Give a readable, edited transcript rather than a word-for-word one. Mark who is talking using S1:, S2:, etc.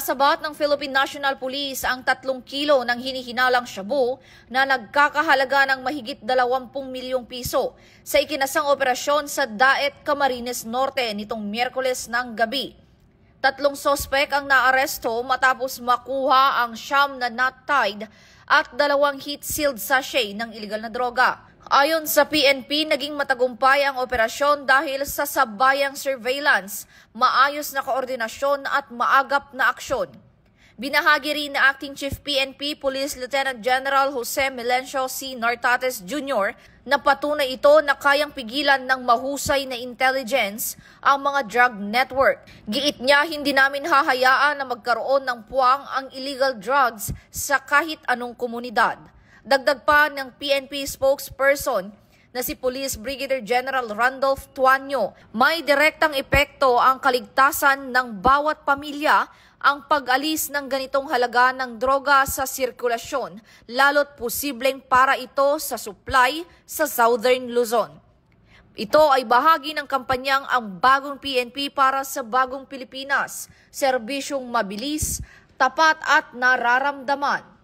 S1: Sinasabat ng Philippine National Police ang 3 kilo ng hinihinalang shabu na nagkakahalaga ng mahigit 20 milyong piso sa ikinasang operasyon sa Daet, Camarines Norte nitong Miyerkules ng gabi. 3 sospek ang naaresto matapos makuha ang siyam na nut-tied at 2 heat-sealed sachet ng iligal na droga. Ayon sa PNP, naging matagumpay ang operasyon dahil sa sabayang surveillance, maayos na koordinasyon at maagap na aksyon. Binahagi rin na Acting Chief PNP Police Lieutenant General Jose Melencio C. Nartates Jr. na patunay ito na kayang pigilan ng mahusay na intelligence ang mga drug network. Giit niya, hindi namin hahayaan na magkaroon ng puwang ang illegal drugs sa kahit anong komunidad. Dagdag pa ng PNP spokesperson na si Police Brigadier General Randolph Tuanyo, may direktang epekto ang kaligtasan ng bawat pamilya ang pag-alis ng ganitong halaga ng droga sa sirkulasyon, lalo't posibleng para ito sa supply sa Southern Luzon. Ito ay bahagi ng kampanyang Ang Bagong PNP para sa Bagong Pilipinas, serbisyong mabilis, tapat at nararamdaman.